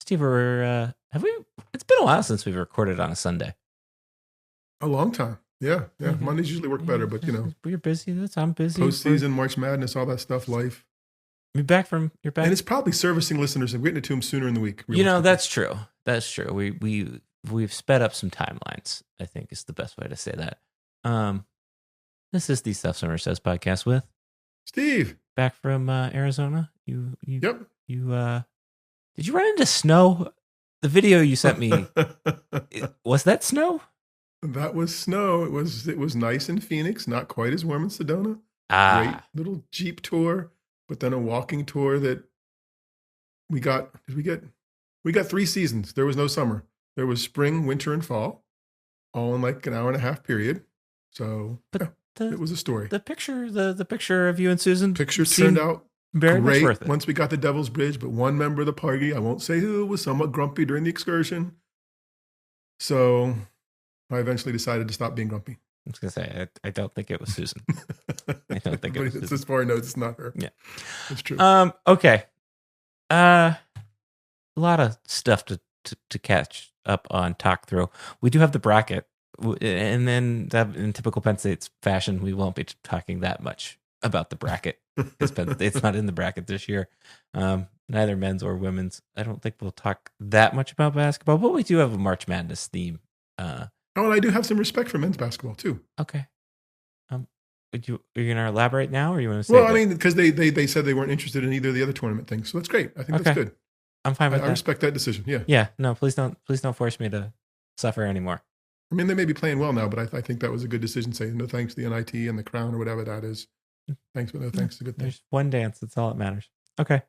Steve, have we? It's been a while since we've recorded on a Sunday. A long time. Yeah. Mondays usually work better, but you're busy. I'm busy. Postseason, March Madness, all that stuff, life. You're back. And it's probably servicing listeners and getting it to them sooner in the week. That's true. That's true. We've sped up some timelines, I think is the best way to say that. This is the Stuff Summer Says podcast with Steve. Back from Arizona. Yep. Did you run into snow? The video you sent me, was that snow? That was snow. It was nice in Phoenix, not quite as warm in Sedona. Great little Jeep tour, but then a walking tour that we got 3 seasons. There was no summer. There was spring, winter, and fall, all in like an hour and a half period. So it was a story. The picture of you and Susan. Pictures turned out very great much worth it. Once we got the Devil's Bridge, but one member of the party, I won't say who, was somewhat grumpy during the excursion. So I eventually decided to stop being grumpy. I was going to say, I don't think it was Susan. I don't think it was Susan. As far as I know, it's not her. Yeah. It's true. Okay. A lot of stuff to catch up on, talk through. We do have the bracket. And then in typical Penn State's fashion, we won't be talking that much about the bracket. It's not in the bracket this year. Neither men's or women's. I don't think we'll talk that much about basketball, but we do have a March Madness theme. And I do have some respect for men's basketball too. Okay. Are you going to elaborate now, or you want to say? Well, I mean, because they said they weren't interested in either of the other tournament things, so that's great. I think that's good. I'm fine with that. I respect that decision. Yeah. Yeah. No, please don't force me to suffer anymore. I mean, they may be playing well now, but I think that was a good decision. Saying no thanks to the NIT and the crown or whatever that is. Thanks, but no thanks is a good thing. There's one dance. That's all that matters. Okay.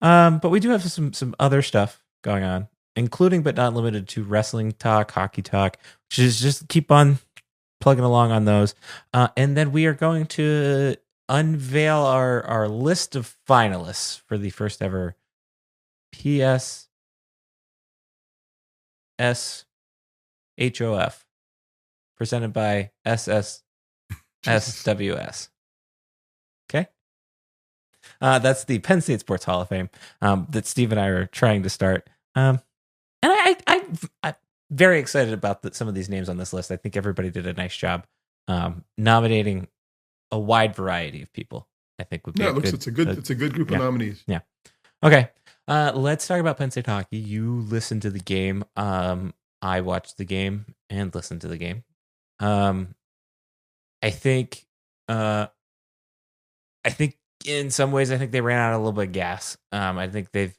But we do have some other stuff going on, including but not limited to wrestling talk, hockey talk, which is just keep on plugging along on those. And then we are going to unveil our list of finalists for the first ever PSSHOF presented by SSSWS. Okay. That's the Penn State Sports Hall of Fame that Steve and I are trying to start. And I'm very excited about some of these names on this list. I think everybody did a nice job nominating a wide variety of people. I think would be it's a good group of nominees. Yeah. Okay. Let's talk about Penn State hockey. You listened to the game. I watched the game and listened to the game. I think in some ways, I think they ran out a little bit of gas. I think they've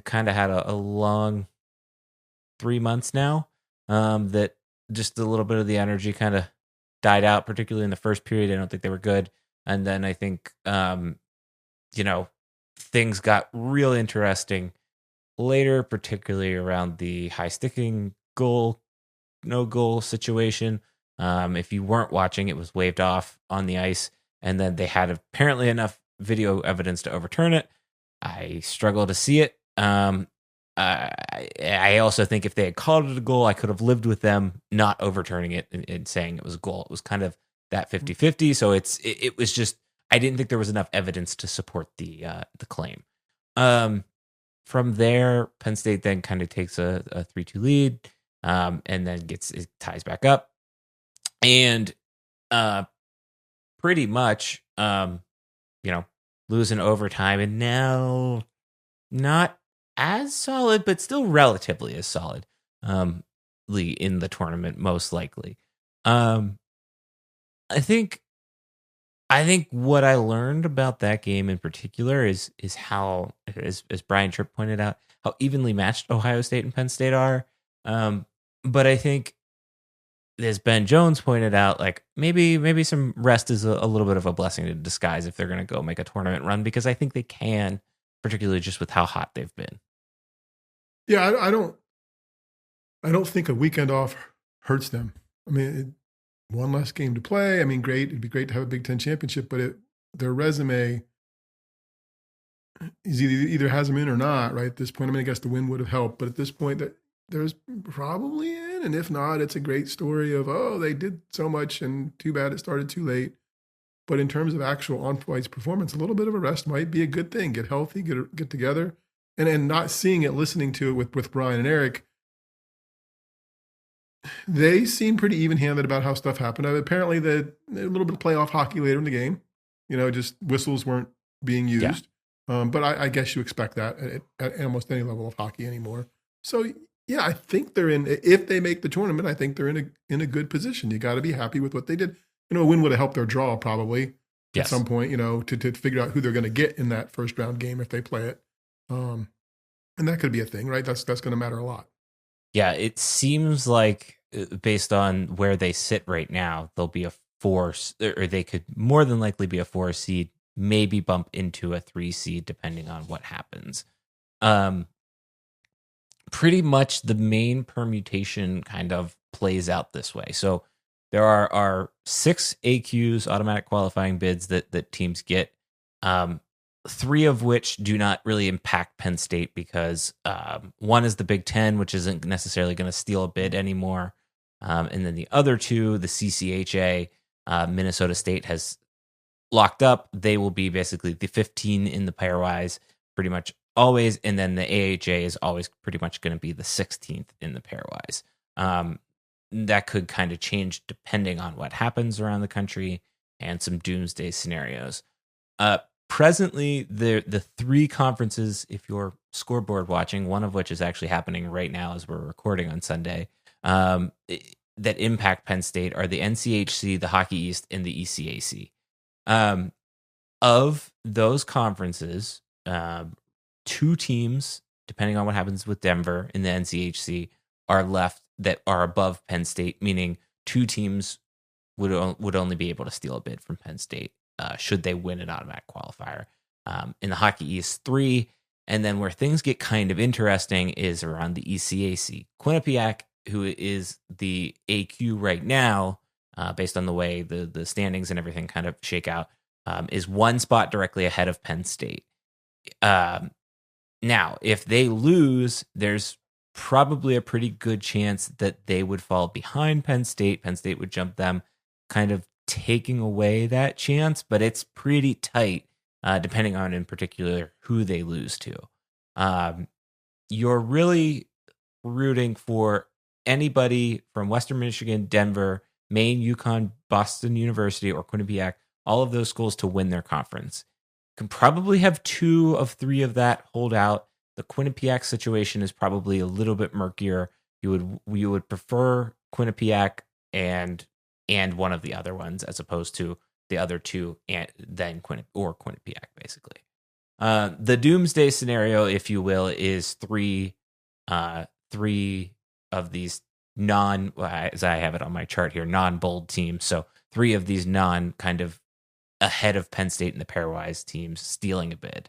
kind of had a long 3 months now. That just a little bit of the energy kind of died out, particularly in the first period. I don't think they were good, and then I think things got real interesting later, particularly around the high sticking goal, no goal situation. If you weren't watching, it was waved off on the ice, and then they had apparently enough video evidence to overturn it. I struggle to see it. I also think if they had called it a goal, I could have lived with them not overturning it and saying it was a goal. It was kind of that 50-50. So it was just, I didn't think there was enough evidence to support the claim. From there, Penn State then kind of takes a 3-2 lead, and then it ties back up, and pretty much losing overtime, and now not as solid, but still relatively as solid in the tournament, most likely. I think what I learned about that game in particular is how, as Brian Tripp pointed out, how evenly matched Ohio State and Penn State are. But I think, as Ben Jones pointed out, like maybe some rest is a little bit of a blessing in disguise if they're going to go make a tournament run, because I think they can, particularly just with how hot they've been. Yeah, I don't think a weekend off hurts them. I mean, one less game to play. I mean, great. It'd be great to have a Big Ten championship, but their resume is either has them in or not, right? At this point, I mean, I guess the win would have helped, but at this point, that there's probably in, and if not, it's a great story of, they did so much, and too bad it started too late. But in terms of actual on-ice performance, a little bit of a rest might be a good thing. Get healthy, get together, and not seeing it, listening to it with Brian and Eric, they seem pretty even-handed about how stuff happened. Apparently, a little bit of playoff hockey later in the game. Just whistles weren't being used. Yeah. But I guess you expect that at almost any level of hockey anymore. So, yeah, I think they're in. If they make the tournament, I think they're in a good position. You got to be happy with what they did. A win would have helped their draw probably at some point. To figure out who they're going to get in that first round game if they play it. And that could be a thing, right? That's going to matter a lot. Yeah, it seems like based on where they sit right now, they'll be a 4, or they could more than likely be a 4 seed, maybe bump into a 3 seed depending on what happens. Pretty much the main permutation kind of plays out this way. So there are 6 AQs, automatic qualifying bids that teams get. 3 of which do not really impact Penn State because one is the Big Ten, which isn't necessarily going to steal a bid anymore. And then the other 2, the CCHA, Minnesota State has locked up. They will be basically the 15 in the pairwise pretty much always. And then the AHA is always pretty much going to be the 16th in the pairwise. That could kind of change depending on what happens around the country and some doomsday scenarios. Presently, the 3 conferences, if you're scoreboard watching, one of which is actually happening right now as we're recording on Sunday, that impact Penn State are the NCHC, the Hockey East, and the ECAC. Of those conferences, 2 teams, depending on what happens with Denver in the NCHC, are left that are above Penn State, meaning 2 teams would only be able to steal a bid from Penn State. Should they win an automatic qualifier. In the Hockey East, 3. And then where things get kind of interesting is around the ECAC. Quinnipiac, who is the AQ right now, based on the way the standings and everything kind of shake out, is 1 spot directly ahead of Penn State. Now, if they lose, there's probably a pretty good chance that they would fall behind Penn State. Penn State would jump them, kind of taking away that chance, but it's pretty tight depending on in particular who they lose to. You're really rooting for anybody from Western Michigan, Denver, Maine, UConn, Boston University, or Quinnipiac, all of those schools to win their conference. Can probably have 2 of 3 of that hold out. The Quinnipiac situation is probably a little bit murkier. You would prefer Quinnipiac and one of the other ones as opposed to the other 2 and then Quinnipiac, basically. The doomsday scenario, if you will, is 3 of these as I have it on my chart here, non-bold teams. So 3 of these kind of ahead of Penn State in the pairwise teams stealing a bid.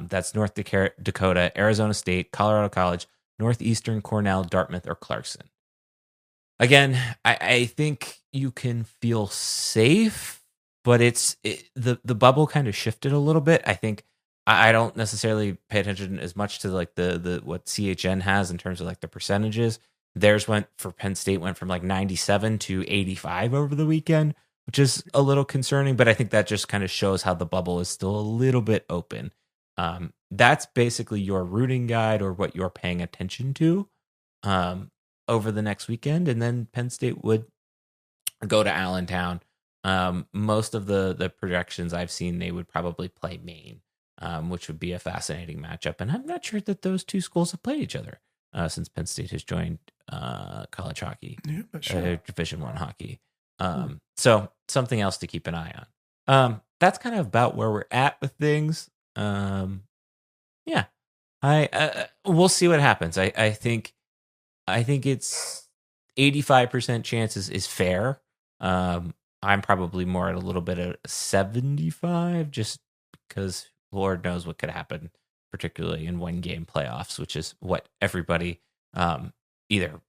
That's North Dakota, Arizona State, Colorado College, Northeastern, Cornell, Dartmouth, or Clarkson. Again, I think you can feel safe, but the bubble kind of shifted a little bit. I think I don't necessarily pay attention as much to like the what CHN has in terms of like the percentages. Theirs for Penn State went from like 97 to 85 over the weekend, which is a little concerning, but I think that just kind of shows how the bubble is still a little bit open. That's basically your rooting guide or what you're paying attention to over the next weekend. And then Penn State would go to Allentown. Most of the projections I've seen, they would probably play Maine, which would be a fascinating matchup. And I'm not sure that those 2 schools have played each other since Penn State has joined college hockey, Division I hockey. So something else to keep an eye on. That's kind of about where we're at with things. Yeah, we'll see what happens. I think it's 85% chances is fair. I'm probably more at a little bit of 75, just because Lord knows what could happen, particularly in 1-game playoffs, which is what everybody either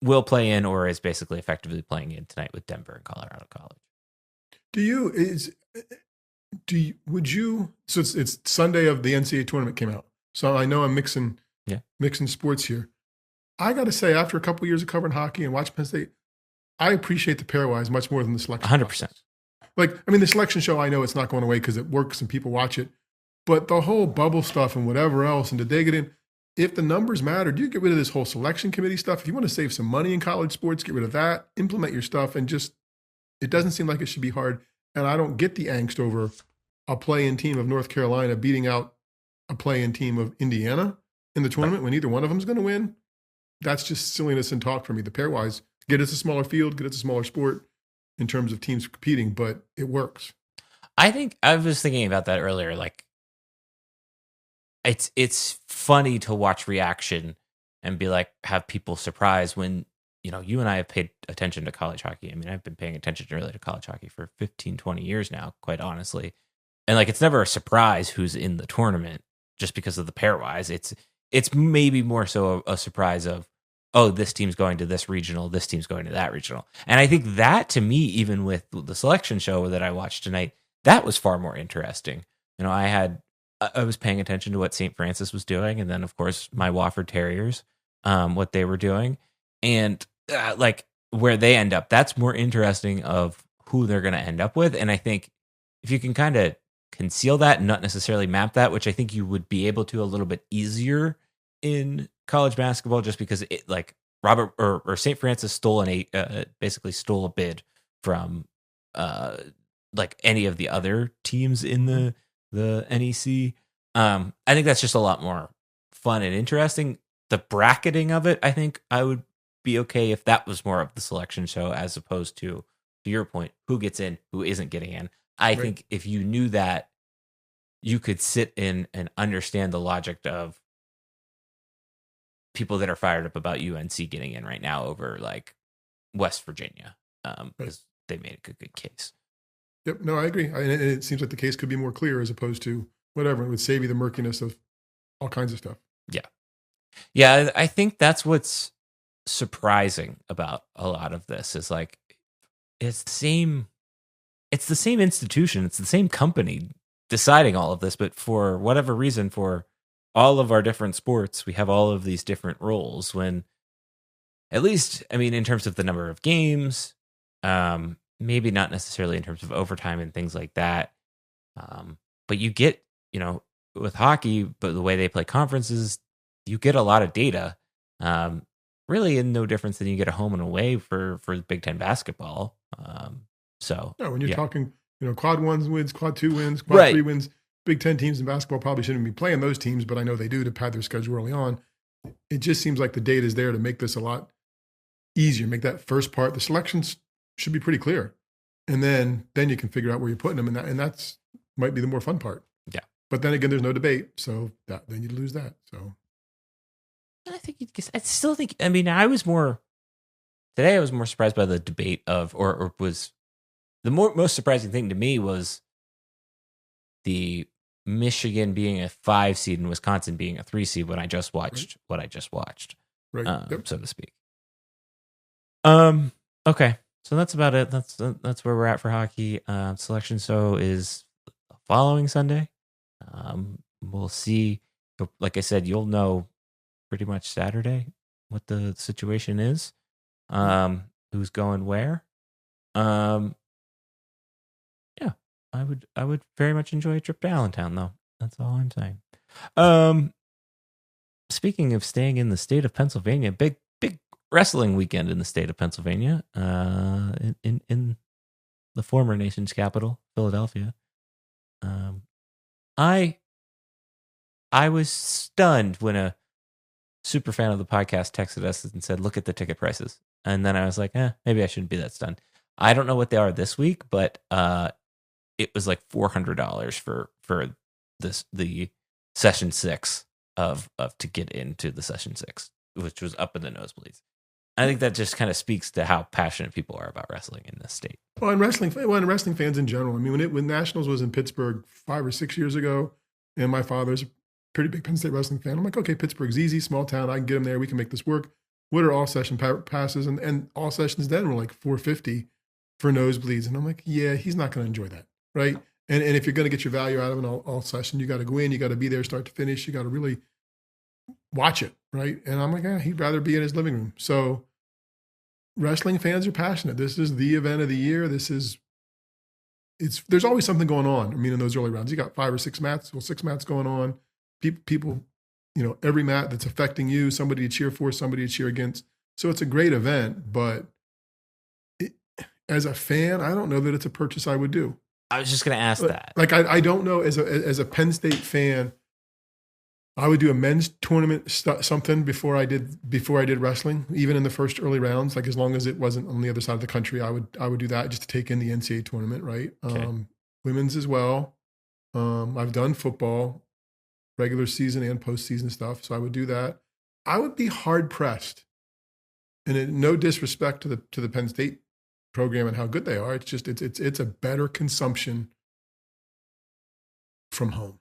will play in or is basically effectively playing in tonight with Denver and Colorado College. So it's Sunday of the NCAA tournament came out. So I know I'm mixing sports here. I got to say, after a couple of years of covering hockey and watching Penn State, I appreciate the pairwise much more than the selection. 100%. Process. Like, I mean, the selection show, I know it's not going away because it works and people watch it. But the whole bubble stuff and whatever else, and did they get in? If the numbers matter, do you get rid of this whole selection committee stuff? If you want to save some money in college sports, get rid of that, implement your stuff, and just, it doesn't seem like it should be hard. And I don't get the angst over a play-in team of North Carolina beating out a play-in team of Indiana in the tournament when either one of them is going to win. That's just silliness and talk for me. The pairwise, get us a smaller field, get us a smaller sport in terms of teams competing, but it works. I think I was thinking about that earlier. Like, it's funny to watch reaction and be like, have people surprised when, you and I have paid attention to college hockey. I mean, I've been paying attention really to college hockey for 15, 20 years now, quite honestly. And like, it's never a surprise who's in the tournament just because of the pairwise. It's maybe more so a surprise of, oh, this team's going to this regional, this team's going to that regional. And I think that, to me, even with the selection show that I watched tonight, that was far more interesting. I was paying attention to what St. Francis was doing, and then, of course, my Wofford Terriers, what they were doing. And like where they end up, that's more interesting of who they're going to end up with. And I think if you can kind of conceal that and not necessarily map that, which I think you would be able to a little bit easier in college basketball, just because it, like Robert or St. Francis basically stole a bid from like any of the other teams in the NEC. I think that's just a lot more fun and interesting. The bracketing of it, I think I would be okay if that was more of the selection show, as opposed to your point, who gets in, who isn't getting in. I think if you knew that, you could sit in and understand the logic of people that are fired up about UNC getting in right now over like West Virginia, because they made a good case. Yep. No, I agree. And it seems like the case could be more clear as opposed to whatever. It would save you the murkiness of all kinds of stuff. Yeah. Yeah. I think that's what's surprising about a lot of this is like, it's the same institution. It's the same company deciding all of this, but for whatever reason, for all of our different sports, we have all of these different roles when, at least, I mean, in terms of the number of games, maybe not necessarily in terms of overtime and things like that. But you get, with hockey, but the way they play conferences, you get a lot of data. Really in no difference than you get a home and away for Big Ten basketball. So when you're talking, quad 1 wins, quad 2 wins, quad 3 wins, Big Ten teams in basketball probably shouldn't be playing those teams, but I know they do to pad their schedule early on. It just seems like the data is there to make this a lot easier. Make that first part, the selections should be pretty clear, and then you can figure out where you're putting them, and that's might be the more fun part. Yeah. But then again, there's no debate, so then you lose that. So I still think. I mean, I was more surprised by the debate of, or was the most surprising thing to me was the Michigan being a 5 seed and Wisconsin being a 3 seed when I just watched what I just watched, so to speak. Okay, so that's about it. That's where we're at for hockey. Selection show is the following Sunday. We'll see. Like I said, you'll know pretty much Saturday what the situation is. Who's going where? I would very much enjoy a trip to Allentown, though. That's all I'm saying. Speaking of staying in the state of Pennsylvania, big wrestling weekend in the state of Pennsylvania. In the former nation's capital, Philadelphia. I was stunned when a super fan of the podcast texted us and said, "Look at the ticket prices," and then I was like, maybe I shouldn't be that stunned. I don't know what they are this week, but it was like $400 for the session 6 of to get into the session 6, which was up in the nosebleeds. I think that just kind of speaks to how passionate people are about wrestling in this state. And wrestling fans in general. I mean, when Nationals was in Pittsburgh 5 or 6 years ago, and my father's a pretty big Penn State wrestling fan, I'm like, okay, Pittsburgh's easy, small town, I can get him there, we can make this work. What are all session passes? And all sessions then were like $450 for nosebleeds, and I'm like, yeah, he's not going to enjoy that, right? And if you're going to get your value out of an all session, you got to go in, you got to be there start to finish, you got to really watch it, right? And I'm like, he'd rather be in his living room. So wrestling fans are passionate. This is the event of the year. This is there's always something going on. I mean, in those early rounds, you got 5 or 6 mats, going on. People, every mat that's affecting you, somebody to cheer for, somebody to cheer against. So it's a great event, but as a fan, I don't know that it's a purchase I would do. I was just going to ask that. Like, I don't know, as a Penn State fan, I would do a men's tournament something before I did wrestling, even in the first early rounds. Like, as long as it wasn't on the other side of the country, I would do that just to take in the NCAA tournament, right? Okay. Women's as well. I've done football, regular season and postseason stuff, so I would do that. I would be hard pressed, and no disrespect to the Penn State program and how good they are. It's just it's a better consumption from home.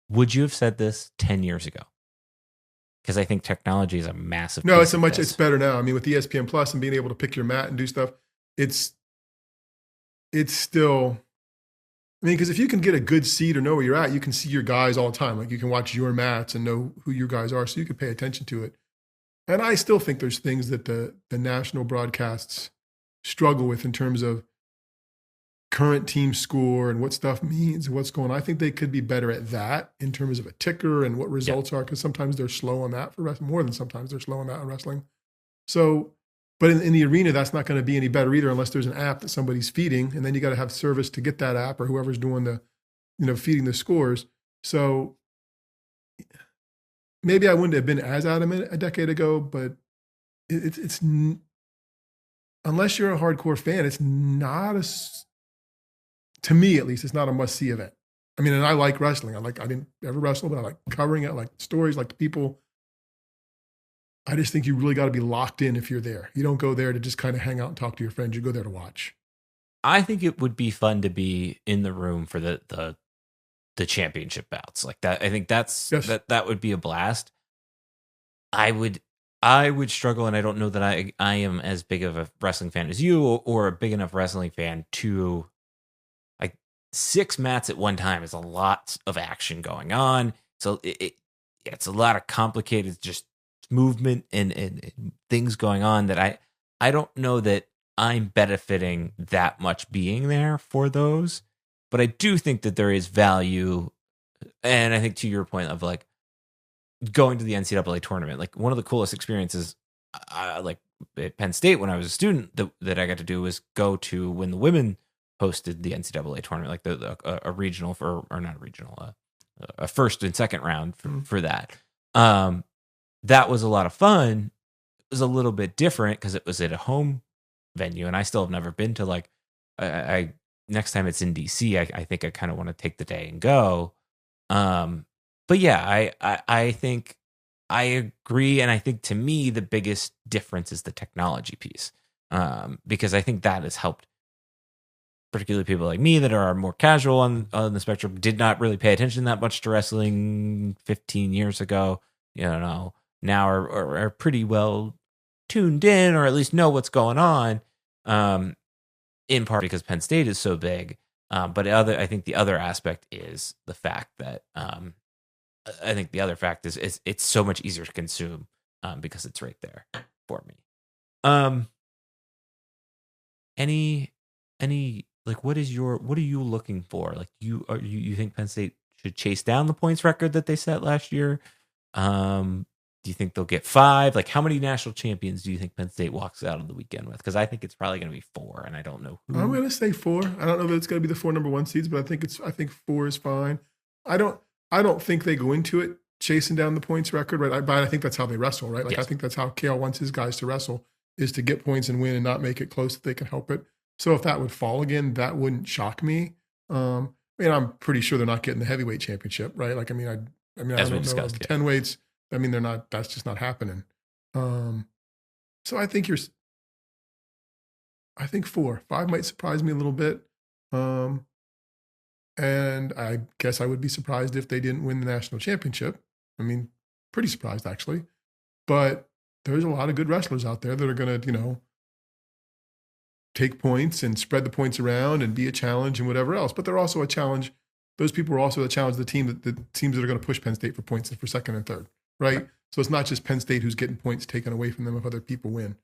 Would you have said this 10 years ago? Because I think technology is a massive. No, it's better now. I mean, with ESPN Plus and being able to pick your mat and do stuff, it's still. I mean, because if you can get a good seat or know where you're at, you can see your guys all the time. Like, you can watch your mats and know who your guys are, so you can pay attention to it. And I still think there's things that the national broadcasts struggle with in terms of current team score and what stuff means and what's going on. I think they could be better at that in terms of a ticker and what results are, because sometimes they're slow on that for wrestling, more than sometimes they're slow on that in wrestling. So, but in the arena, that's not going to be any better either unless there's an app that somebody's feeding, and then you got to have service to get that app or whoever's doing the, feeding the scores. So maybe I wouldn't have been as adamant a decade ago, but it's unless you're a hardcore fan, it's not to me at least, it's not a must-see event. I mean, and I like wrestling. I didn't ever wrestle, but I like covering it. I like stories, like the people. I just think you really got to be locked in if you're there. You don't go there to just kind of hang out and talk to your friends. You go there to watch. I think it would be fun to be in the room for the championship bouts like that. I think that would be a blast. I would struggle, and I don't know that I am as big of a wrestling fan as you, or a big enough wrestling fan to. 6 mats at one time is a lot of action going on. So it's a lot of complicated just movement and things going on that I don't know that I'm benefiting that much being there for those. But I do think that there is value. And I think, to your point of like going to the NCAA tournament, like one of the coolest experiences like at Penn State when I was a student that I got to do was go to when the women hosted the NCAA tournament, like a regional a first and second round for that. That was a lot of fun. It was a little bit different because it was at a home venue, and I still have never been to like. I next time it's in DC, I think I kind of want to take the day and go. But yeah, I think I agree, and I think to me the biggest difference is the technology piece, because I think that has helped. Particularly people like me that are more casual on the spectrum, did not really pay attention that much to wrestling 15 years ago, now are pretty well tuned in, or at least know what's going on, in part because Penn State is so big. But I think the other aspect is the fact that it's so much easier to consume because it's right there for me. Any like, what are you looking for? Like, you think Penn State should chase down the points record that they set last year? Do you think they'll get 5? Like, how many national champions do you think Penn State walks out of the weekend with? Because I think it's probably going to be 4, and I don't know who. I'm going to say 4. I don't know that it's going to be the 4 number 1 seeds, but I think 4 is fine. I don't think they go into it chasing down the points record, right? But I think that's how they wrestle, right? Like, yes. I think that's how Kale wants his guys to wrestle, is to get points and win and not make it close if they can help it. So if that would fall again, that wouldn't shock me. I mean, I'm pretty sure they're not getting the heavyweight championship, right? Like, I don't know, the 10 weights. I mean, they're not. That's just not happening. So I think 4. 5 might surprise me a little bit. And I guess I would be surprised if they didn't win the national championship. I mean, pretty surprised actually. But there's a lot of good wrestlers out there that are going to, take points and spread the points around and be a challenge and whatever else. But they're also a challenge. Those people are also a challenge the teams that are going to push Penn State for points for second and third, right? So it's not just Penn State who's getting points taken away from them if other people win.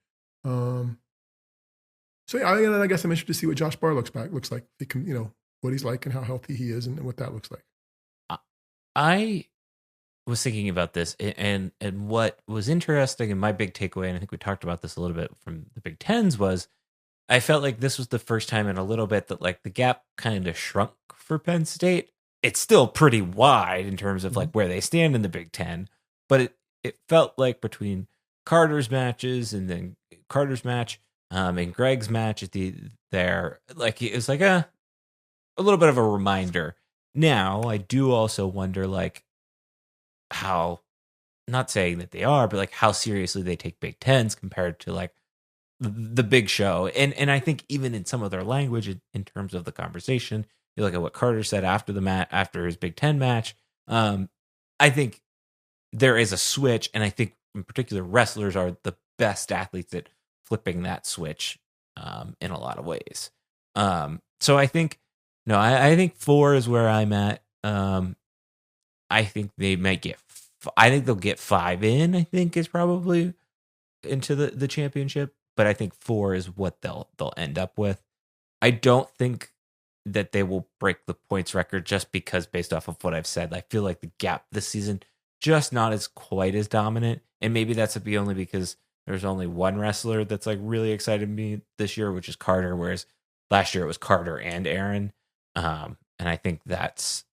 So I guess I'm interested to see what Josh Barr looks like. He can, what he's like and how healthy he is and what that looks like. I was thinking about this and what was interesting and my big takeaway, and I think we talked about this a little bit from the Big Tens, was I felt like this was the first time in a little bit that like the gap kind of shrunk for Penn State. It's still pretty wide in terms of like where they stand in the Big Ten, but it felt like between Carter's matches and then Carter's match and Greg's match at there, like it was like a little bit of a reminder. Now I do also wonder like how, not saying that they are, but like how seriously they take Big Tens compared to like the big show. And I think even in some of their language in terms of the conversation, you look at what Carter said after after his Big Ten match. I think there is a switch, and I think in particular wrestlers are the best athletes at flipping that switch in a lot of ways. So I think I think 4 is where I'm at. I think they might get. I think they'll get 5 in. I think is probably into the championship, but I think 4 is what they'll end up with. I don't think that they will break the points record just because, based off of what I've said, I feel like the gap this season just not as quite as dominant, and maybe that's only because there's only one wrestler that's like really excited me this year, which is Carter, whereas last year it was Carter and Aaron, and I think that's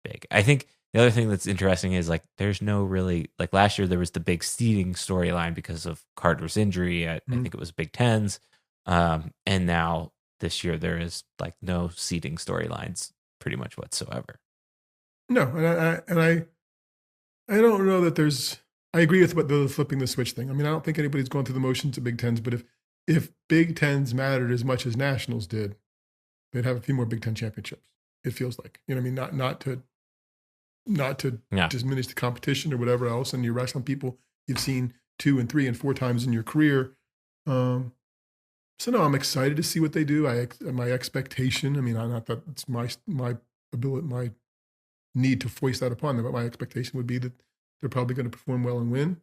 big. I think the other thing that's interesting is like there's no really like last year there was the big seeding storyline because of Carter's injury. I think it was Big Tens, and now this year there is like no seeding storylines pretty much whatsoever. No, and I don't know that there's. I agree with the flipping the switch thing. I mean, I don't think anybody's going through the motions of Big Tens, but if Big Tens mattered as much as Nationals did, they'd have a few more Big Ten championships. It feels like, you know what I mean? Not to diminish the competition or whatever else. And you're wrestling people you've seen 2 and 3 and 4 times in your career. So no, I'm excited to see what they do. My expectation. I mean, not that it's my ability, my need to foist that upon them, but my expectation would be that they're probably going to perform well and win.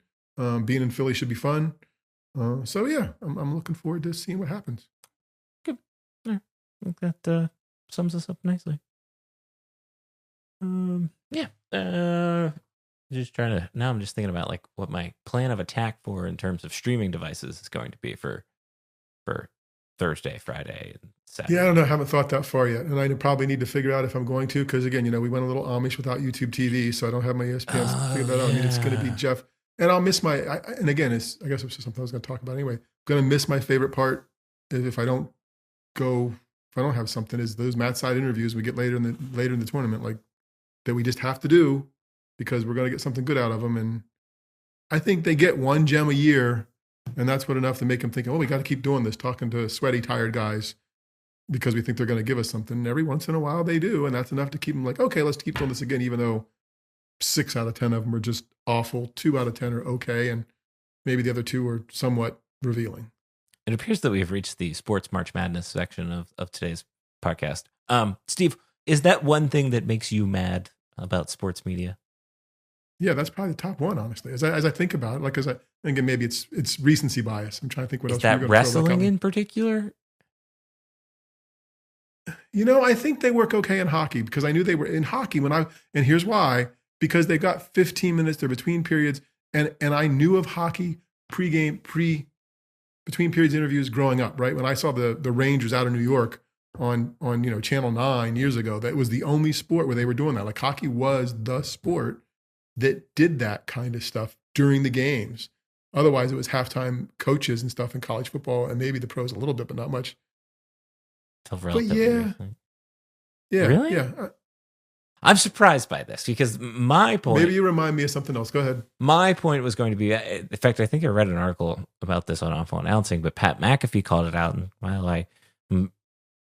Being in Philly should be fun. So yeah, I'm looking forward to seeing what happens. Good. Yeah, I think that sums us up nicely. Just trying to. Now I'm just thinking about like what my plan of attack for in terms of streaming devices is going to be for Thursday, Friday, and Saturday. Yeah, I don't know. I haven't thought that far yet, and I probably need to figure out if I'm going to, because again, we went a little Amish without YouTube TV, so I don't have my ESPN to figure that out. I mean, it's going to be Jeff, and I'll miss and again, I guess it's just something I was going to talk about anyway. I'm going to miss my favorite part if I don't have something, is those mat side interviews we get later in the tournament, like that we just have to do because we're going to get something good out of them. And I think they get one gem a year, and that's what enough to make them think, oh, we got to keep doing this, talking to sweaty, tired guys because we think they're going to give us something. And every once in a while they do, and that's enough to keep them like, okay, let's keep doing this again, even though 6 out of 10 of them are just awful, 2 out of 10 are okay, and maybe the other 2 are somewhat revealing. It appears that we have reached the Sports March Madness section of today's podcast. Steve, is that one thing that makes you mad about sports media? Yeah, that's probably the top one, honestly. As I think about it, like as I think maybe it's recency bias. I'm trying to think what else. Is that wrestling in particular? I think they work okay in hockey because I knew they were in hockey and here's why, because they got 15 minutes, they're between periods, and I knew of hockey between periods interviews growing up, right? When I saw the Rangers out of New York on Channel 9 years ago, that was the only sport where they were doing that. Like hockey was the sport that did that kind of stuff during the games. Otherwise, it was halftime coaches and stuff in college football, and maybe the pros a little bit, but not much. But yeah. Really? Yeah. I'm surprised by this because my point. Maybe you remind me of something else. Go ahead. My point was going to be, in fact, I think I read an article about this on Awful Announcing, but Pat McAfee called it out, and while I'm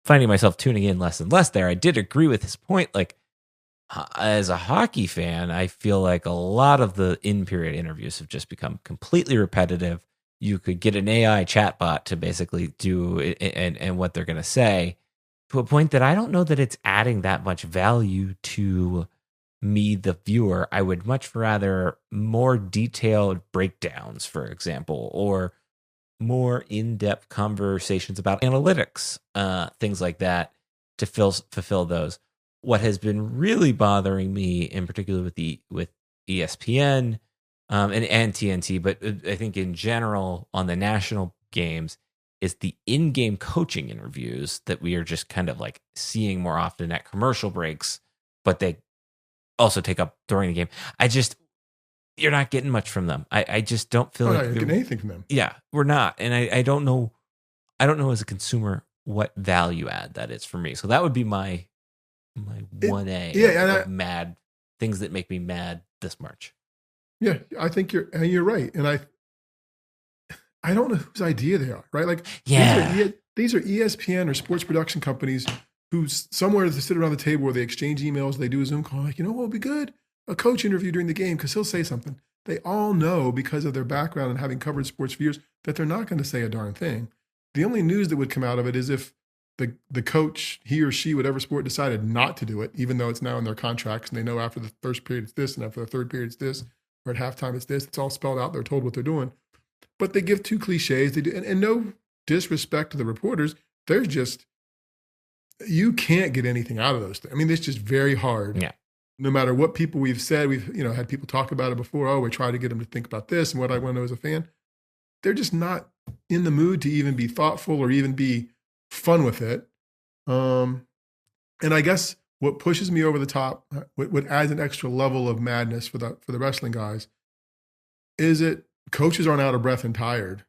finding myself tuning in less and less there, I did agree with his point. Like, as a hockey fan, I feel like a lot of the in-period interviews have just become completely repetitive. You could get an AI chatbot to basically do it and what they're going to say, to a point that I don't know that it's adding that much value to me, the viewer. I would much rather more detailed breakdowns, for example, or more in-depth conversations about analytics, things like that, to fulfill those. What has been really bothering me, in particular with ESPN and TNT, but I think in general on the national games, is the in-game coaching interviews that we are just kind of like seeing more often at commercial breaks, but they also take up during the game. You're not getting much from them. I just don't feel like you're getting anything from them. Yeah, we're not. And I don't know as a consumer what value add that is for me. So that would be my 1A of mad things that make me mad this March. Yeah, I think you're right. And I don't know whose idea they are, right? Like, these are ESPN or sports production companies who somewhere they sit around the table where they exchange emails, they do a Zoom call, like, you know what would be good? A coach interview during the game, because he'll say something. They all know, because of their background and having covered sports for years, that they're not going to say a darn thing. The only news that would come out of it is if the coach, he or she, whatever sport, decided not to do it, even though it's now in their contracts and they know after the first period it's this and after the third period it's this, or at halftime it's this. It's all spelled out. They're told what they're doing. But they give two cliches. They do, and no disrespect to the reporters. There's just, you can't get anything out of those things. I mean, it's just very hard. Yeah. No matter what people we've said, we've had people talk about it before. Oh, we try to get them to think about this and what I want to know as a fan. They're just not in the mood to even be thoughtful or even be fun with it. And I guess what pushes me over the top, what adds an extra level of madness for the wrestling guys, is it coaches aren't out of breath and tired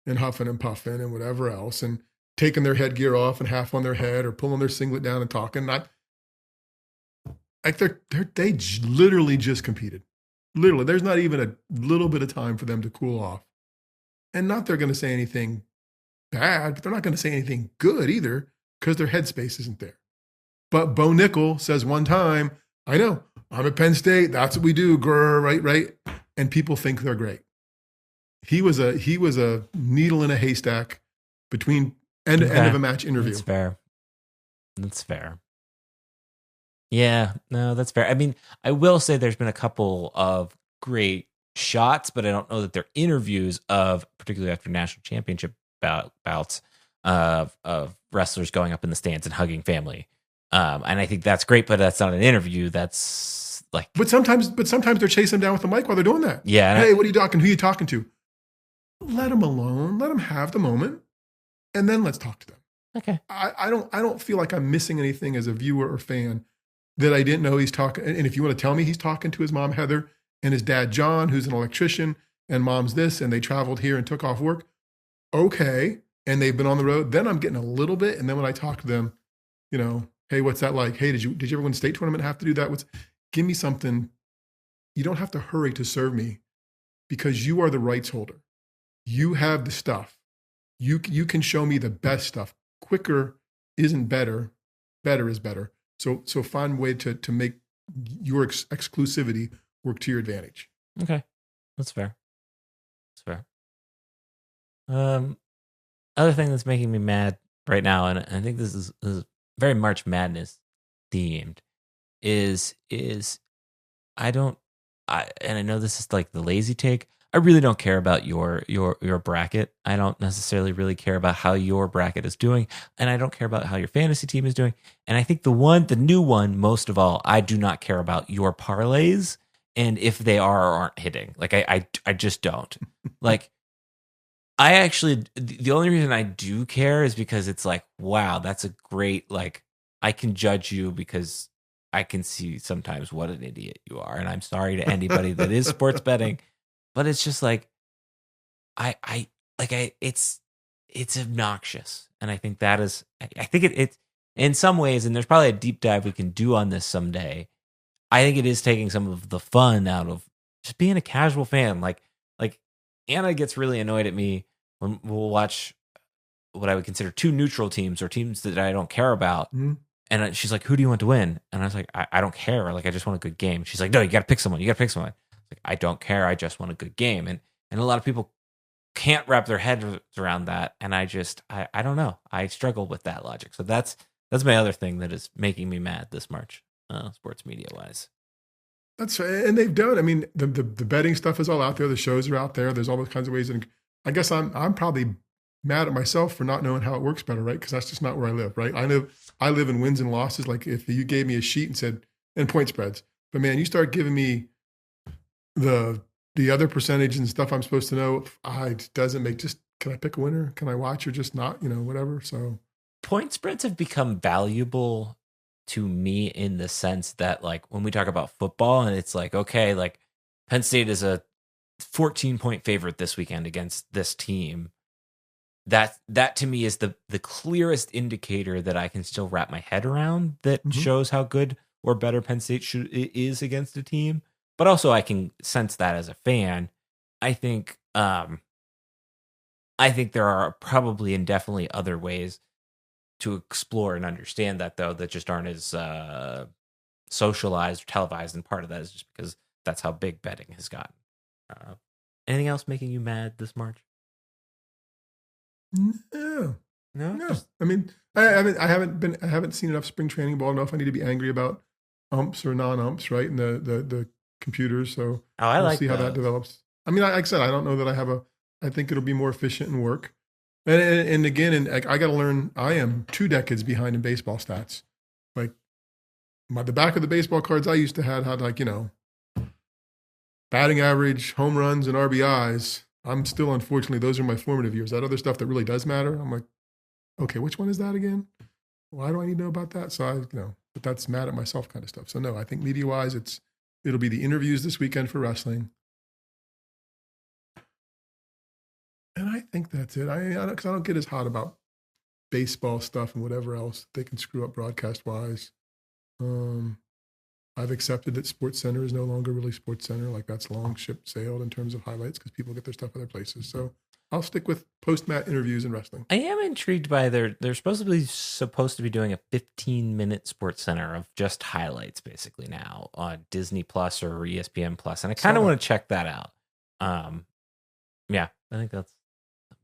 and huffing and puffing and whatever else and taking their headgear off and half on their head or pulling their singlet down and talking. Like they literally just competed. Literally, there's not even a little bit of time for them to cool off. And not they're going to say anything bad, but they're not going to say anything good either because their headspace isn't there. But Bo Nickel says one time, I know, I'm at Penn State. That's what we do, grr, right? And people think they're great. He was a needle in a haystack between end of a match interview. That's fair. Yeah, no, that's fair. I mean, I will say there's been a couple of great shots, but I don't know that they're interviews of, particularly after national championship bouts, of wrestlers going up in the stands and hugging family. And I think that's great, but that's not an interview. That's like, but sometimes they're chasing them down with the mic while they're doing that. Yeah. Hey, what are you talking? Who are you talking to? Let them alone. Let them have the moment, and then let's talk to them. Okay. I don't feel like I'm missing anything as a viewer or fan that I didn't know he's talking. And if you want to tell me he's talking to his mom, Heather, and his dad, John, who's an electrician, and mom's this, and they traveled here and took off work. Okay. And they've been on the road. Then I'm getting a little bit. And then when I talk to them, hey, what's that like? Hey, did you ever win a state tournament, have to do that? Give me something. You don't have to hurry to serve me because you are the rights holder. You have the stuff. You can show me the best stuff. Quicker isn't better. Better is better. So find a way to make your exclusivity work to your advantage. Okay. That's fair. Other thing that's making me mad right now, and I think this is very March Madness themed, is I know this is like the lazy take. I really don't care about your bracket. I don't necessarily really care about how your bracket is doing, and I don't care about how your fantasy team is doing. And I think the new one, most of all, I do not care about your parlays and if they are or aren't hitting. Like I just don't. Like I actually, the only reason I do care is because it's like, wow, that's a great, like, I can judge you because I can see sometimes what an idiot you are. And I'm sorry to anybody that is sports betting, but it's just like, it's obnoxious. And I think that is, I think it's in some ways, and there's probably a deep dive we can do on this someday. I think it is taking some of the fun out of just being a casual fan. Like Anna gets really annoyed at me when we'll watch what I would consider two neutral teams or teams that I don't care about. Mm-hmm. And she's like, who do you want to win? And I was like, I don't care. Like, I just want a good game. She's like, no, you got to pick someone. Like, I don't care. I just want a good game. And a lot of people can't wrap their heads around that. And I don't know. I struggle with that logic. So that's my other thing that is making me mad this March, sports media wise. That's right. And they've done, I mean, the betting stuff is all out there. The shows are out there. There's all those kinds of ways. And I guess I'm probably mad at myself for not knowing how it works better, right? Because that's just not where I live, right? I live in wins and losses. Like if you gave me a sheet and said and point spreads, but man, you start giving me the other percentage and stuff I'm supposed to know. It doesn't make just. Can I pick a winner? Can I watch or just not? Whatever. So point spreads have become valuable to me in the sense that, like, when we talk about football and it's like, okay, like Penn State is a 14-point favorite this weekend against this team. That to me is the clearest indicator that I can still wrap my head around that shows how good or better Penn State is against a team. But also I can sense that as a fan. I think there are probably and definitely other ways to explore and understand that, though, that just aren't as socialized or televised. And part of that is just because that's how big betting has gotten. Anything else making you mad this March? No. I mean, I haven't seen enough spring training ball. I don't know if I need to be angry about umps or non-umps, right? And the computers. So we'll see how that develops. I mean, like I said, I don't know that I think it'll be more efficient and work. And again, I got to learn. I am 2 decades behind in baseball stats. Like the back of the baseball cards I used to had like, batting average, home runs, and RBIs. I'm still, unfortunately, those are my formative years. That other stuff that really does matter, I'm like, okay, which one is that again? Why do I need to know about that? So but that's mad at myself kind of stuff. So no, I think media-wise, it'll be the interviews this weekend for wrestling. And I think that's it. Because I don't get as hot about baseball stuff and whatever else they can screw up broadcast-wise. I've accepted that Sports Center is no longer really Sports Center. Like that's long sailed in terms of highlights because people get their stuff other places. So I'll stick with post-match interviews and wrestling. I am intrigued by they're supposed to be doing a 15-minute Sports Center of just highlights basically now on Disney Plus or ESPN Plus, and I kind of want to check that out. Yeah, I think that's.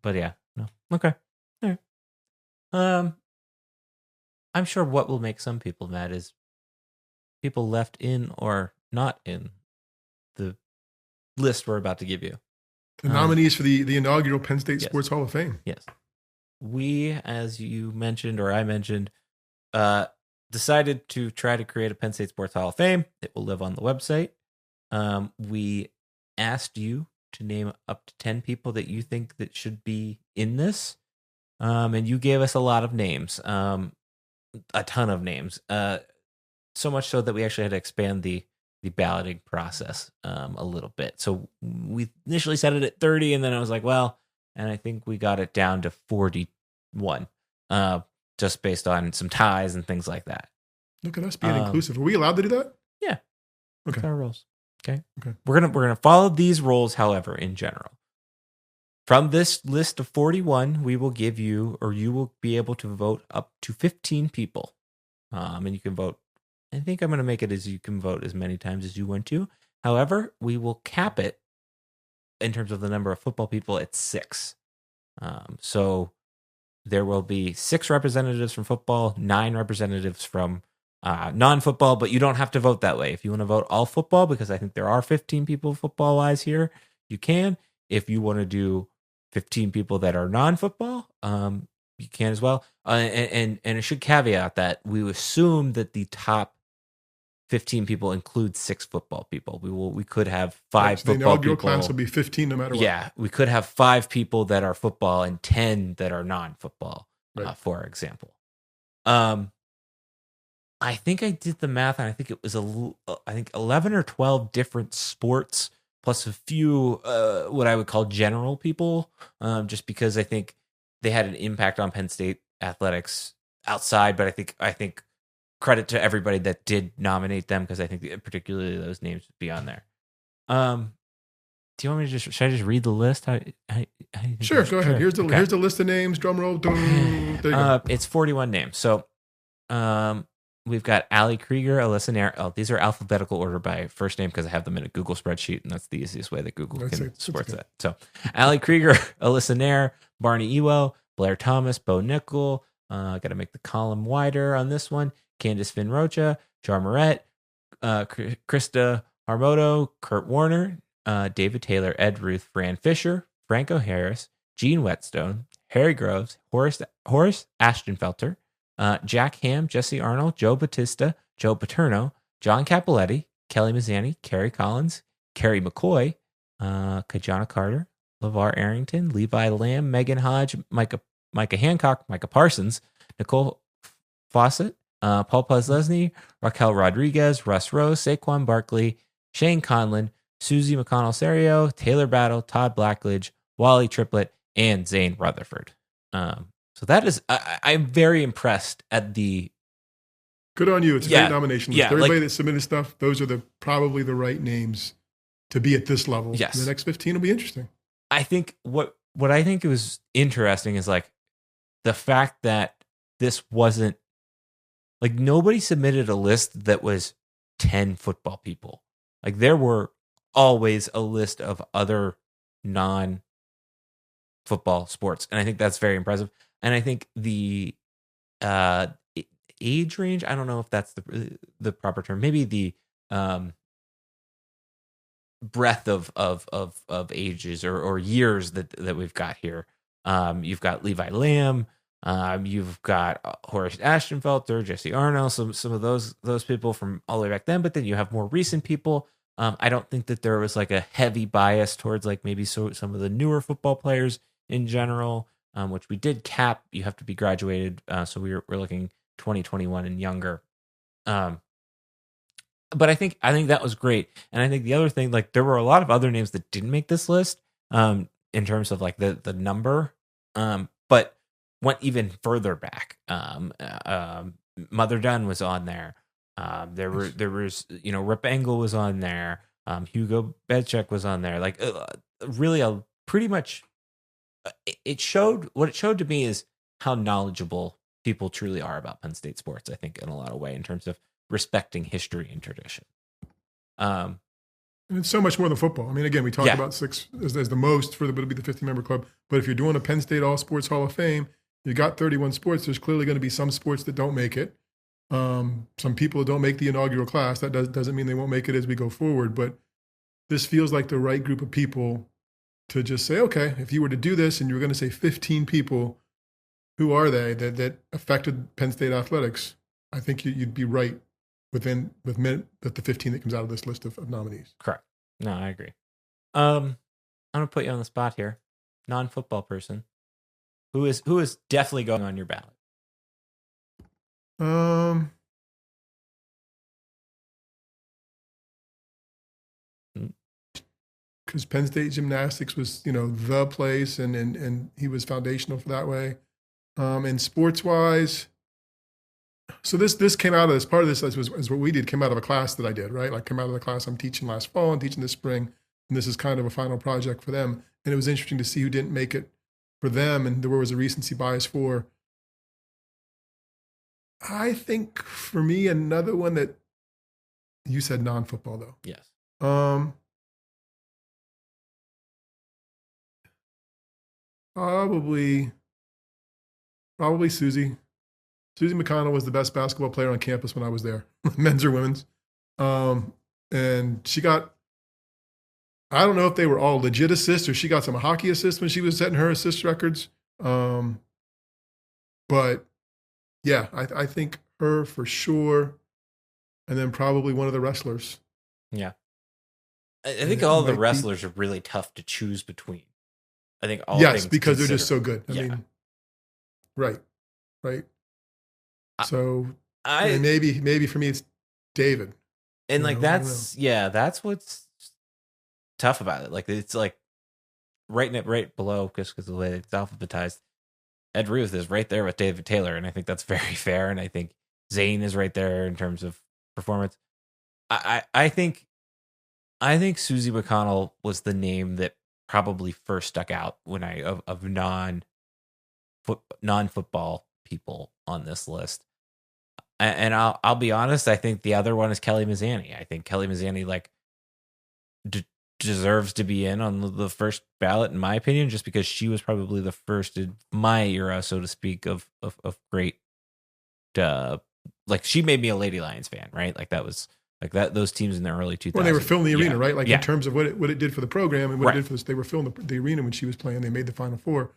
But yeah, no, okay, all right. I'm sure what will make some people mad is people left in or not in the list we're about to give you. The nominees for the inaugural Penn State Sports Hall of Fame. Yes. We, as you mentioned, or I mentioned, decided to try to create a Penn State Sports Hall of Fame. It will live on the website. We asked you to name up to 10 people that you think that should be in this. And you gave us a lot of names, a ton of names. So much so that we actually had to expand the balloting process a little bit. So we initially set it at 30, and then I was like, well, and I think we got it down to 41, just based on some ties and things like that. Look at us being inclusive. Are we allowed to do that? Yeah. Okay. That's our rules. Okay. We're gonna follow these rules, however, in general. From this list of 41, we will give you, or you will be able to vote up to 15 people. And you can vote. I think I'm going to make it as you can vote as many times as you want to. However, we will cap it in terms of the number of football people at 6. So there will be 6 representatives from football, 9 representatives from non-football, but you don't have to vote that way. If you want to vote all football, because I think there are 15 people football-wise here, you can. If you want to do 15 people that are non-football, you can as well. And it should caveat that we assume that the top 15 people include 6 football people. We could have 5 football people. The inaugural class will be 15 no matter what. Yeah, we could have 5 people that are football and 10 that are non-football, right. For example. I think I did the math, and I think it was 11 or 12 different sports plus a few what I would call general people, just because I think they had an impact on Penn State athletics outside. But I think credit to everybody that did nominate them, because I think particularly those names would be on there. Do you want me to should I just read the list? Sure, go ahead. Here's the list of names. Drum roll. There you go. It's 41 names. So we've got Ali Krieger, Alyssa Nair. Oh, these are alphabetical order by first name because I have them in a Google spreadsheet, and that's the easiest way that Google can support that. So Ali Krieger, Alyssa Nair, Barney Ewell, Blair Thomas, Bo Nickel. Got to make the column wider on this one. Candice Finn Rocha, Jar Moret, Krista Harmoto, Kurt Warner, David Taylor, Ed Ruth, Fran Fisher, Franco Harris, Gene Whetstone, Harry Groves, Horace Ashtonfelter, Jack Ham, Jesse Arnold, Joe Batista, Joe Paterno, John Capoletti, Kelly Mazzani, Kerry Collins, Kerry McCoy, Kajana Carter, LeVar Arrington, Levi Lamb, Megan Hodge, Micah Hancock, Micah Parsons, Nicole Fawcett, Paul Pazlesny, Raquel Rodriguez, Russ Rose, Saquon Barkley, Shane Conlon, Susie McConnell-Serio, Taylor Battle, Todd Blackledge, Wally Triplett, and Zane Rutherford. So that is, I'm very impressed at the. Good on you. It's a great nomination list. Everybody that submitted stuff, those are probably the right names to be at this level. Yes. The next 15 will be interesting. I think what I think was interesting is like the fact that this wasn't like nobody submitted a list that was 10 football people. Like there were always a list of other non-football sports. And I think that's very impressive. And I think the age range, I don't know if that's the proper term. Maybe the breadth of ages or years that we've got here. You've got Levi Lamb, you've got Horace Ashtonfelter, Jesse Arnold, some of those people from all the way back then, but then you have more recent people. I don't think that there was like a heavy bias towards like maybe some of the newer football players in general, which we did cap. You have to be graduated, so we're looking 2021 and younger. But I think that was great. And I think the other thing, like there were a lot of other names that didn't make this list in terms of like the number, but went even further back. Mother Dunn was on there. There was Rip Engel was on there. Hugo Bedchek was on there. Like really pretty much it showed to me is how knowledgeable people truly are about Penn State sports, I think, in a lot of ways in terms of respecting history and tradition. And it's so much more than football. I mean, again, we talk about 6 as the most for the 50-member club. But if you're doing a Penn State All Sports Hall of Fame, you got 31 sports. There's clearly going to be some sports that don't make it. Some people don't make the inaugural class. That doesn't mean they won't make it as we go forward. But this feels like the right group of people to just say, okay, if you were to do this and you were going to say 15 people, who are they that affected Penn State athletics? I think you'd be right with the 15 that comes out of this list of nominees. Correct. No, I agree. I'm gonna put you on the spot here. Non-football person. Who is definitely going on your ballot? Because Penn State gymnastics was, the place, and he was foundational for that way. And sports-wise, so this came out of this. Part of this is what we did. Came out of a class that I did, right? Like, came out of the class I'm teaching last fall and teaching this spring, and this is kind of a final project for them. And it was interesting to see who didn't make it for them, and there was a recency bias for. I think for me, another one that you said non-football though. Yes. Probably Susie. Susie McConnell was the best basketball player on campus when I was there, men's or women's. And she got, I don't know if they were all legit assists or she got some hockey assists when she was setting her assist records. But yeah, I think her for sure. And then probably one of the wrestlers. Yeah. I think all the wrestlers are really tough to choose between. I think all things because they're just so good. I mean, right. So maybe for me it's David. And like that's what's tough about it. Like it's like writing it right below because of the way it's alphabetized. Ed Ruth is right there with David Taylor, and I think that's very fair. And I think Zane is right there in terms of performance. I think Susie McConnell was the name that probably first stuck out when of non-football people on this list. And I'll be honest, I think the other one is Kelly Mazzani. I think Kelly Mazzani deserves to be in on the first ballot, in my opinion, just because she was probably the first in my era, so to speak, of great. Like she made me a Lady Lions fan, right? Like that was Like those teams in the early 2000s. Well, they were filling the arena, right? Like in terms of what it did for the program and what it did for this, they were filling the arena when she was playing. They made the Final Four.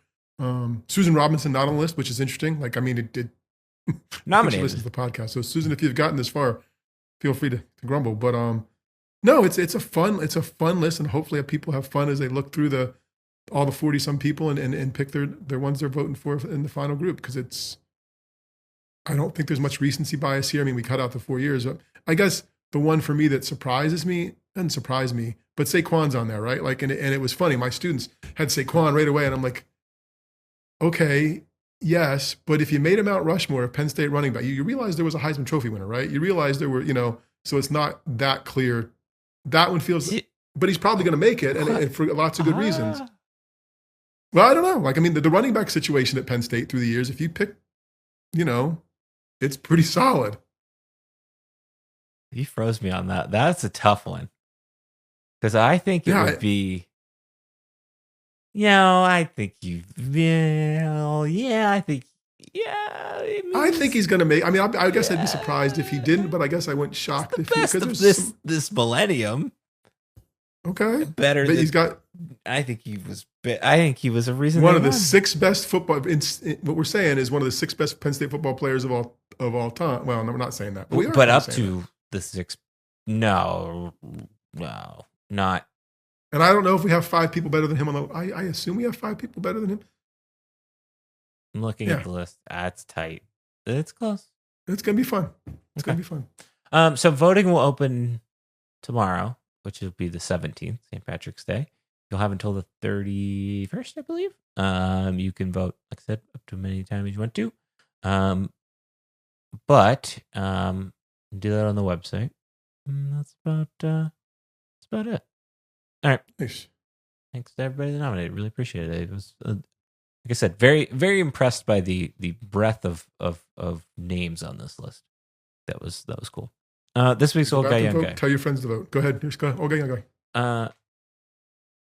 Susan Robinson not on the list, which is interesting. Like, I mean, it did. Nominated. She listens to the podcast. So Susan, if you've gotten this far, feel free to grumble. But no, it's a fun list, and hopefully people have fun as they look through all the 40-some people and pick their ones they're voting for in the final group, because I don't think there's much recency bias here. I mean, we cut out the 4 years. I guess the one for me that surprises me, doesn't surprise me, but Saquon's on there, right? Like, and it was funny. My students had Saquon right away, and I'm like, okay, yes, but if you made a Mount Rushmore of Penn State running back, you realize there was a Heisman Trophy winner, right? You realize there were, so it's not that clear. That one feels, but he's probably going to make it, and for lots of good reasons. Well, I don't know. Like, I mean, the running back situation at Penn State through the years, if you pick, it's pretty solid. You froze me on that. That's a tough one. Because I think it would be, I think I think he's going to make, I mean, I guess I'd be surprised if he didn't, but I guess I wouldn't shock if he, because this millennium. Okay. Better but than, he's got, I think he was a reason. One of the 6 best football, what we're saying is one of the 6 best Penn State football players of all time. Well, no, we're not saying that. But up to the 6, no, not. And I don't know if we have 5 people better than him I assume we have 5 people better than him. I'm looking at the list. It's tight. It's close. It's going to be fun. It's going to be fun. So voting will open tomorrow, which will be the 17th, St. Patrick's Day. You'll have until the 31st, I believe. You can vote, like I said, up to as many times as you want to. But do that on the website. And that's about it. All right. Nice. Thanks to everybody that nominated. Really appreciate it. It was, like I said, very, very impressed by the breadth of names on this list. That was cool. This week's Old Guy, Young Guy. Tell your friends to vote. Go ahead. Go. Old Guy, Young Guy.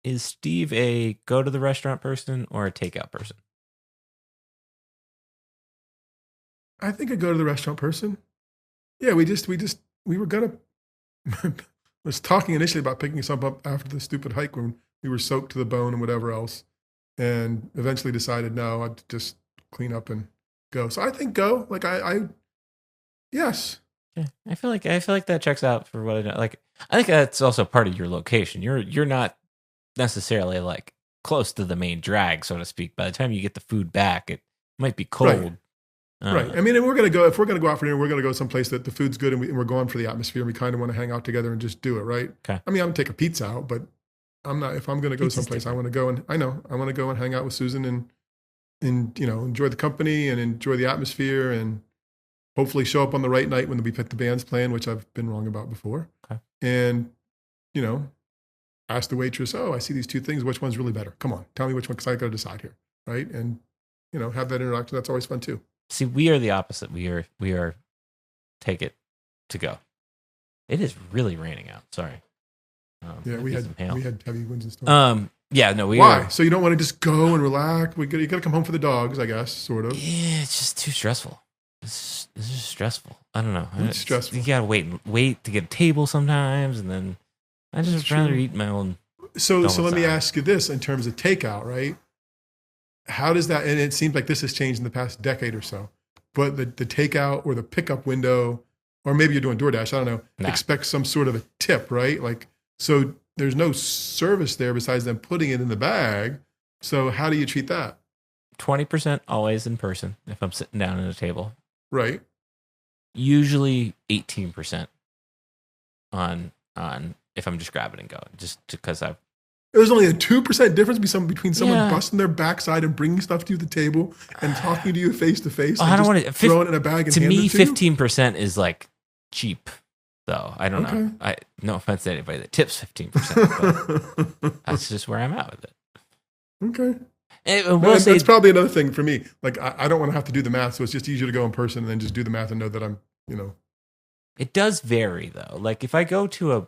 Is Steve a go to the restaurant person or a takeout person? I think I go to the restaurant person. Yeah, we were gonna was talking initially about picking something up after the stupid hike when we were soaked to the bone and whatever else, and eventually decided no, I'd just clean up and go. So I think go. Like yes. Yeah, I feel like that checks out for what I know. Like, I think that's also part of your location. You're not necessarily like close to the main drag, so to speak. By the time you get the food back, it might be cold. Right. I mean, and if we're going to go out for dinner, we're going to go someplace that the food's good and we're going for the atmosphere and we kind of want to hang out together and just do it, right? Okay. I mean, I'm going to take a pizza out, but I'm not, if I'm going to go someplace, I want to go and I want to go and hang out with Susan and enjoy the company and enjoy the atmosphere and hopefully show up on the right night when we pick the band's playing, which I've been wrong about before. Okay. And, ask the waitress, I see these 2 things. Which one's really better? Come on, tell me which one, because I got to decide here, right? And, have that interaction. That's always fun too. See, we are the opposite. We are take it to go. It is really raining out. Sorry. Yeah, we had heavy winds and storms. Yeah, no, Why? So you don't want to just go and relax? You got to come home for the dogs, I guess, sort of. Yeah, it's just too stressful. It's just stressful. I don't know. It's stressful. You gotta wait to get a table sometimes, and then I just rather eat my own. So let me ask you this: in terms of takeout, right? How does that? And it seems like this has changed in the past decade or so. But the takeout or the pickup window, or maybe you're doing DoorDash, I don't know. Expect some sort of a tip, right? Like, so there's no service there besides them putting it in the bag. So how do you treat that? 20% always in person if I'm sitting down at a table. Right. Usually 18% on if I'm just grabbing and going, just because there's only a 2% difference between someone busting their backside and bringing stuff to the table and talking to you face to face. I don't want to throw it in a bag and hand it to 15% is like cheap, though. I don't know. No offense to anybody that tips 15%, but that's just where I'm at with it. Okay. That's probably another thing for me. Like, I don't want to have to do the math, so it's just easier to go in person and then just do the math and know that I'm, It does vary, though. Like, if I go to a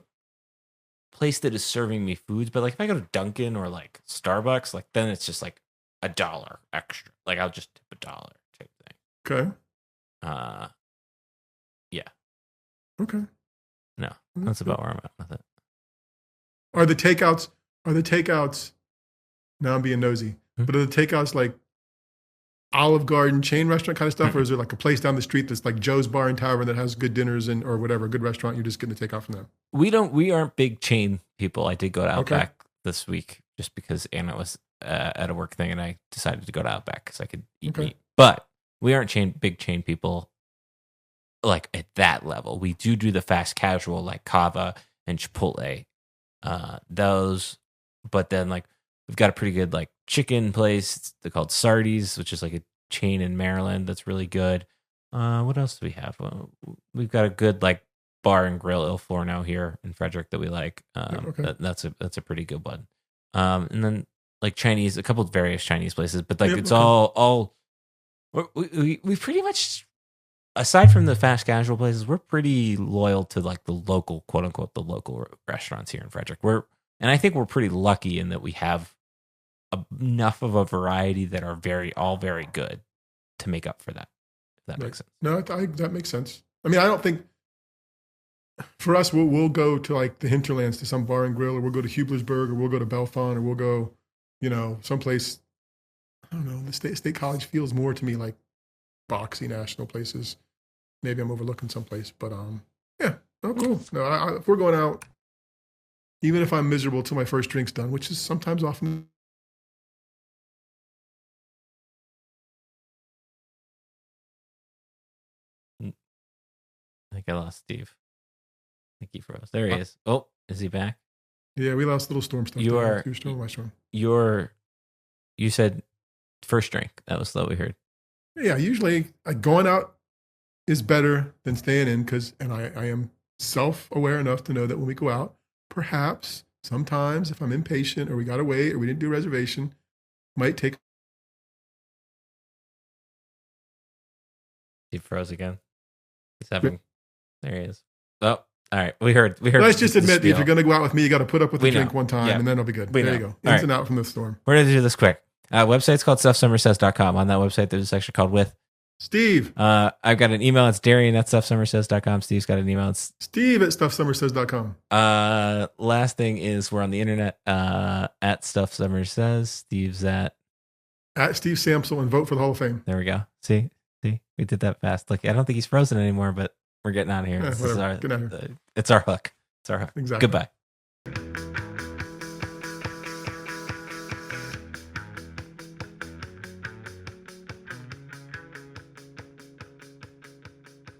place that is serving me foods, but like if I go to Dunkin' or like Starbucks, like then it's just like $1 extra. Like I'll just tip $1 type thing. Okay. Yeah. Okay. No. That's about where I'm at with it. Are the takeouts? Now I'm being nosy, but are the takeouts like Olive Garden chain restaurant kind of stuff, or is there like a place down the street that's like Joe's Bar and Tavern that has good dinners and or whatever, a good restaurant? You're just getting the takeout from them. We aren't big chain people. I did go to Outback this week just because Anna was at a work thing, and I decided to go to Outback because I could eat meat. But we aren't big chain people like at that level. We do the fast casual like Cava and Chipotle, those. But then like we've got a pretty good like chicken place. They're called Sardi's, which is like a chain in Maryland that's really good. What else do we have? We've got a good like bar and grill Il Forno here in Frederick that we like. That's a pretty good one. And then like Chinese, a couple of various Chinese places, but like it's all we pretty much, aside from the fast casual places, we're pretty loyal to like the local, quote unquote, the local restaurants here in Frederick. And I think we're pretty lucky in that we have enough of a variety that are all very good to make up for that. If that makes sense. No, that makes sense. I mean, I don't think for us, we'll go to like the hinterlands to some bar and grill, or we'll go to Hublersburg, or we'll go to Belfont, or we'll go, someplace. I don't know. The State College feels more to me like boxy national places. Maybe I'm overlooking someplace, but yeah. Oh, cool. No, if we're going out, even if I'm miserable till my first drink's done, which is sometimes often. I think I lost Steve. I think he froze. There he is. Oh, is he back? Yeah, we lost little storm stuff. You said first drink. That was what we heard. Yeah, usually going out is better than staying in and I am self-aware enough to know that when we go out, perhaps sometimes if I'm impatient or we got to wait or we didn't do a reservation, might take. He froze again. He's having. There he is. Oh, all right. We heard. Let's just admit, if you're going to go out with me, you got to put up with the drink one time, and then it'll be good. There you go. Ins and out from the storm. We're going to do this quick. Website's called stuffsummersays.com. On that website, there's a section called With Steve. I've got an email. It's Darian at stuffsummersays.com. Steve's got an email. It's Steve at stuffsummersays.com. Last thing is we're on the internet at stuffsummersays. Steve's at Steve Samsel, and vote for the Hall of Fame. There we go. See, we did that fast. Like, I don't think he's frozen anymore, but we're getting out of here. Get out of here. It's our hook. Exactly. Goodbye.